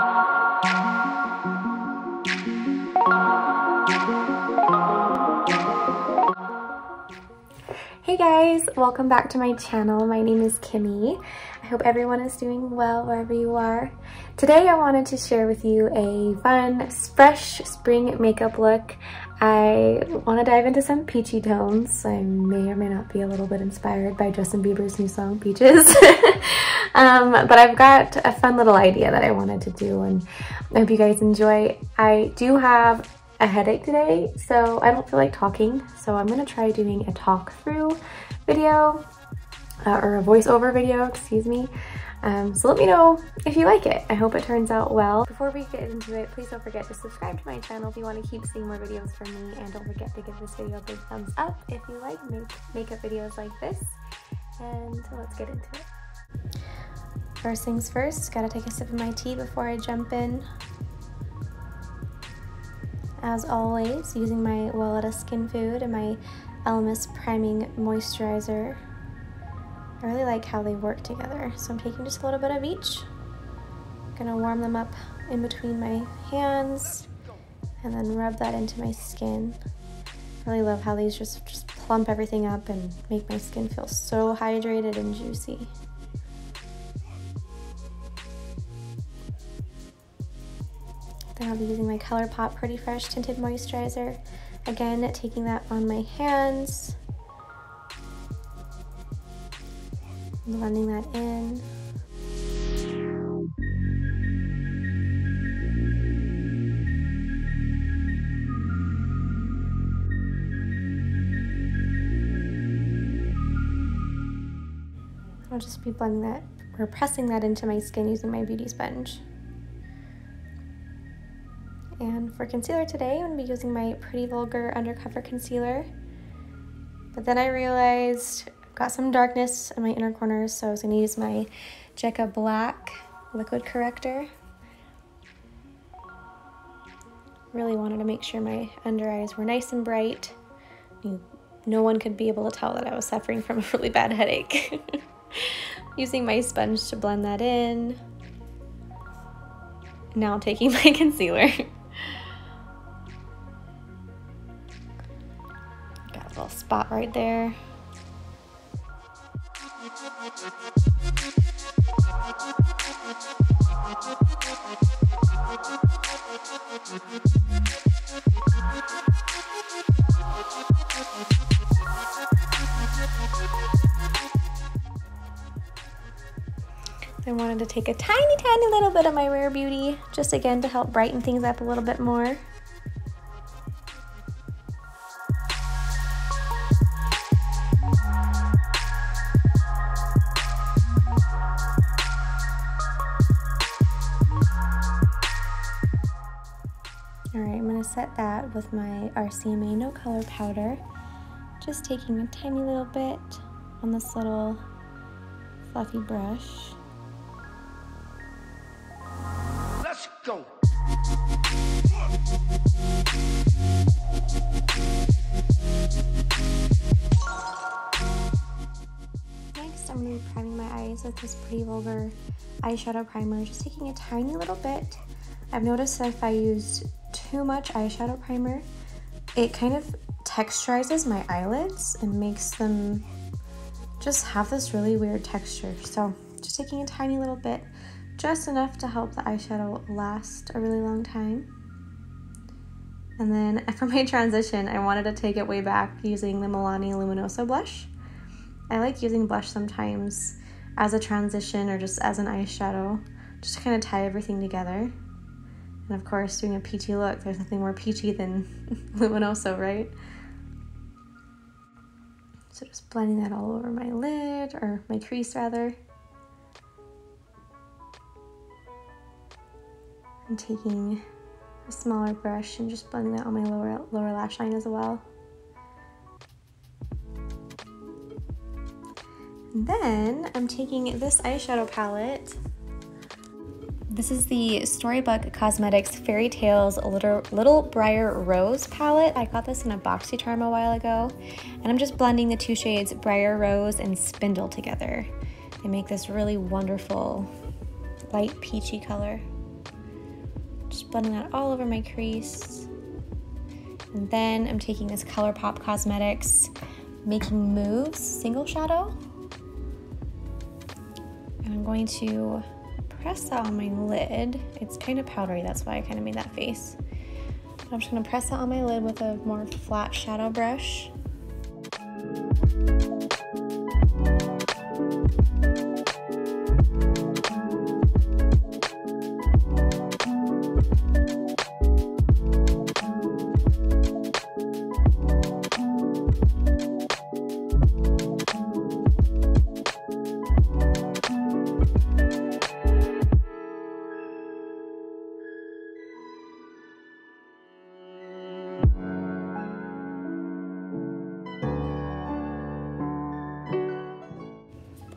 Hey guys, welcome back to my channel. My name is Kimmy. I hope everyone is doing well wherever you are. Today I wanted to share with you a fun, fresh spring makeup look. I want to dive into some peachy tones. I may or may not be a little bit inspired by Justin Bieber's new song, Peaches. But I've got a fun little idea that I wanted to do, and I hope you guys enjoy. I do have a headache today, so I don't feel like talking, so I'm gonna try doing a talk through video or a voiceover video, excuse me. So let me know if you like it. I hope it turns out well. Before we get into it, please don't forget to subscribe to my channel if you want to keep seeing more videos from me, and don't forget to give this video a big thumbs up if you like makeup videos like this. And so let's get into it. First things first, gotta take a sip of my tea before I jump in. As always, using my Weleda Skin Food and my ELEMIS Priming Moisturizer. I really like how they work together, so I'm taking just a little bit of each. Gonna warm them up in between my hands and then rub that into my skin. I really love how these just plump everything up and make my skin feel so hydrated and juicy. Then I'll be using my Colourpop Pretty Fresh Tinted Moisturizer. Again, taking that on my hands. Blending that in. I'll just be blending that, or pressing that into my skin using my beauty sponge. And for concealer today, I'm going to be using my Pretty Vulgar Undercover Concealer. But then I realized I've got some darkness in my inner corners, so I was going to use my Jecca Blac Liquid Corrector. Really wanted to make sure my under eyes were nice and bright. No one could be able to tell that I was suffering from a really bad headache. Using my sponge to blend that in. Now taking my concealer. Got a little spot right there. I wanted to take a tiny little bit of my Rare Beauty, just again to help brighten things up a little bit more. Alright, I'm going to set that with my RCMA No Color Powder. Just taking a tiny little bit on this little fluffy brush. Let's go. Next, I'm going to be priming my eyes with this Pretty Vulgar eyeshadow primer, just taking a tiny little bit. I've noticed that if I use too much eyeshadow primer, it kind of texturizes my eyelids and makes them just have this really weird texture. So just taking a tiny little bit, just enough to help the eyeshadow last a really long time. And then for my transition, I wanted to take it way back using the Milani Luminoso blush. I like using blush sometimes as a transition or just as an eyeshadow, just to kind of tie everything together. And of course, doing a peachy look, there's nothing more peachy than Luminoso, right? So just blending that all over my lid, or my crease rather. And taking a smaller brush and just blending that on my lower lash line as well. And then I'm taking this eyeshadow palette. This is the Storybook Cosmetics Fairy Tales Little Briar Rose palette. I got this in a BoxyCharm a while ago. And I'm just blending the two shades Briar Rose and Spindle together. They make this really wonderful light peachy color. Just blending that all over my crease. And then I'm taking this Colourpop Cosmetics Making Moves Single Shadow. And I'm going to press that on my lid. It's kind of powdery, that's why I kind of made that face. But I'm just going to press that on my lid with a more flat shadow brush.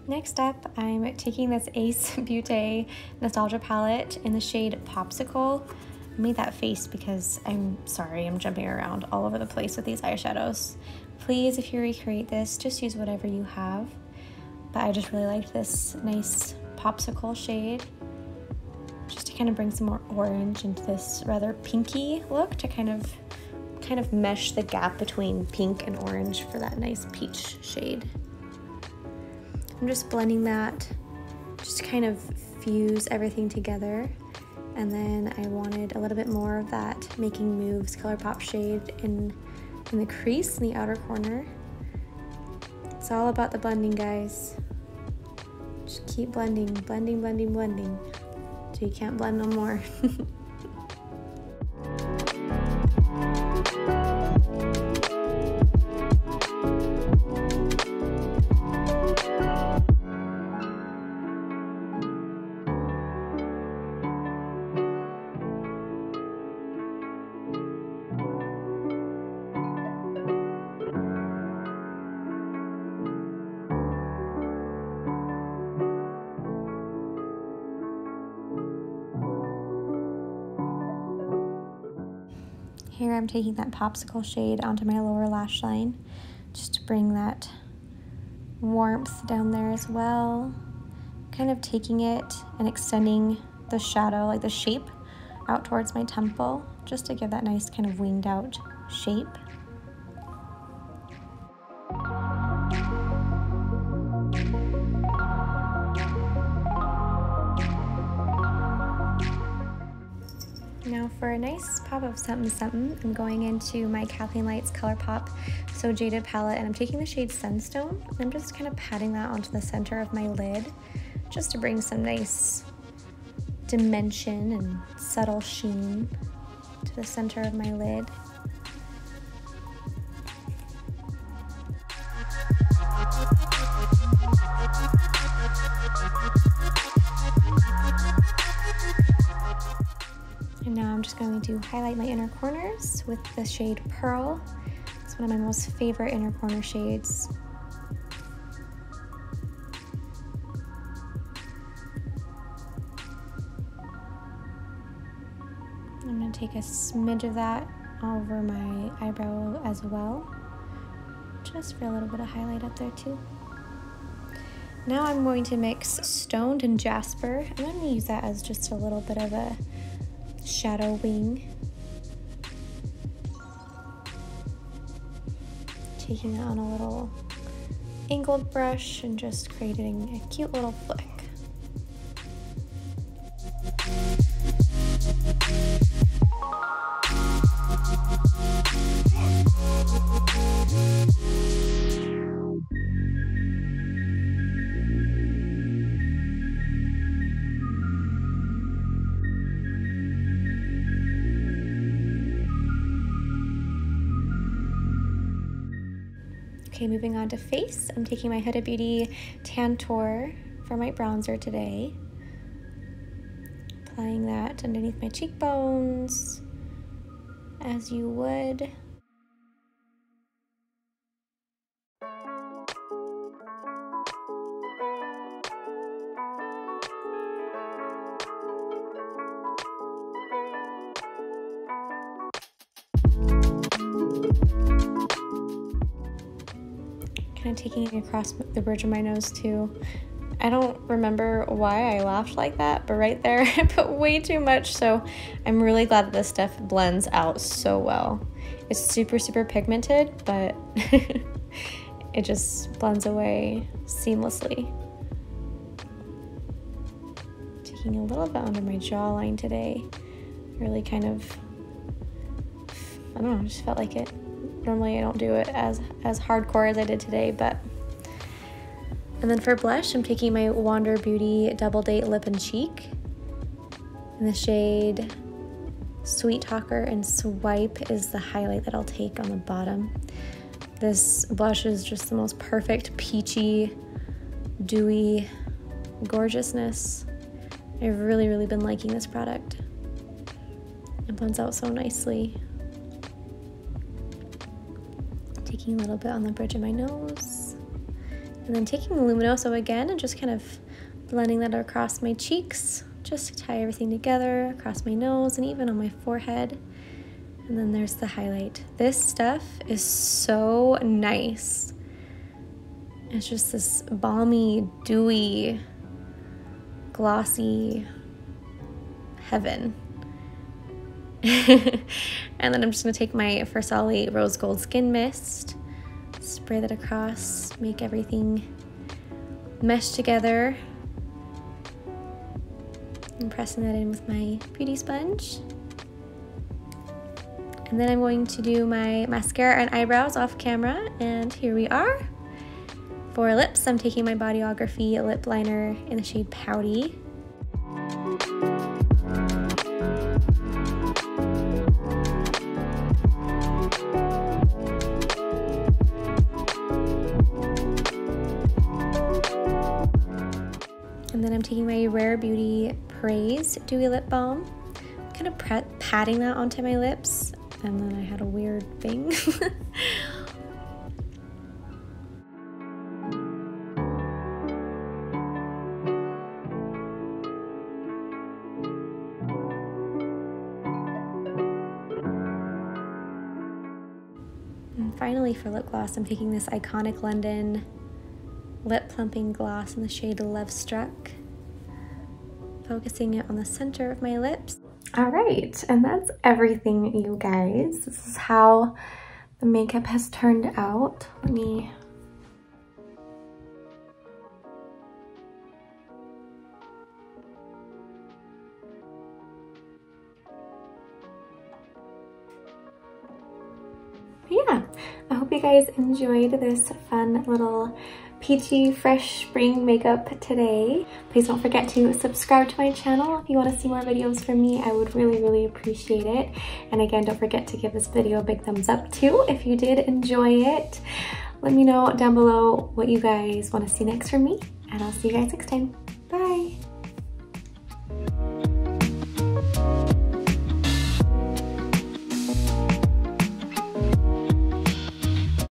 Next up, I'm taking this Ace Beauté Nostalgia palette in the shade Popsicle. I made that face because I'm sorry, I'm jumping around all over the place with these eyeshadows. Please, if you recreate this, just use whatever you have. But I just really liked this nice Popsicle shade, just to kind of bring some more orange into this rather pinky look to kind of mesh the gap between pink and orange for that nice peach shade. I'm just blending that just to kind of fuse everything together. And then I wanted a little bit more of that Making Moves Colourpop shade in the crease in the outer corner. It's all about the blending, guys. Just keep blending, blending, blending, blending till you can't blend no more. Here I'm taking that Popsicle shade onto my lower lash line just to bring that warmth down there as well. Kind of taking it and extending the shadow, like the shape, out towards my temple just to give that nice kind of winged out shape. Now for a nice pop of something something, I'm going into my Kathleen Lights Colourpop So Jaded palette, and I'm taking the shade Sunstone, and I'm just kind of patting that onto the center of my lid just to bring some nice dimension and subtle sheen to the center of my lid. And now I'm just going to highlight my inner corners with the shade Pearl. It's one of my most favorite inner corner shades. I'm going to take a smidge of that over my eyebrow as well, just for a little bit of highlight up there too. Now I'm going to mix Stoned and Jasper. I'm going to use that as just a little bit of a shadow wing. Taking that on a little angled brush and just creating a cute little flick. Okay, moving on to face. I'm taking my Huda Beauty Tantour for my bronzer today. Applying that underneath my cheekbones, as you would. Kind of taking it across the bridge of my nose too. I don't remember why I laughed like that, but right there I put way too much, so I'm really glad that this stuff blends out so well. It's super, super pigmented, but it just blends away seamlessly. Taking a little bit under my jawline today. Really kind of, I don't know, I just felt like it. Normally I don't do it as hardcore as I did today, but. And then for blush, I'm taking my Wander Beauty Double Date Lip and Cheek in the shade Sweet Talker, and Swipe is the highlight that I'll take on the bottom. This blush is just the most perfect peachy, dewy gorgeousness. I've really, really been liking this product. It blends out so nicely. Taking a little bit on the bridge of my nose. And then taking the Luminoso again and just kind of blending that across my cheeks, just to tie everything together, across my nose and even on my forehead. And then there's the highlight. This stuff is so nice. It's just this balmy, dewy, glossy heaven. And then I'm just gonna take my Farsali Rose Gold Skin Mist, spray that across, make everything mesh together. I'm pressing that in with my beauty sponge. And then I'm going to do my mascara and eyebrows off camera, and here we are. For lips, I'm taking my Bodyography lip liner in the shade Pouty. And then I'm taking my Rare Beauty Praise Dewy Lip Balm, kind of patting that onto my lips, and then I had a weird thing. And finally for lip gloss, I'm taking this Iconic London Lip Plumping Gloss in the shade Love Struck, focusing it on the center of my lips. All right, and that's everything, you guys. This is how the makeup has turned out. Let me yeah, I hope you guys enjoyed this fun little peachy fresh spring makeup today. Please don't forget to subscribe to my channel if you want to see more videos from me. I would really, really appreciate it. And again, don't forget to give this video a big thumbs up too if you did enjoy it. Let me know down below what you guys want to see next from me, and I'll see you guys next time. Bye.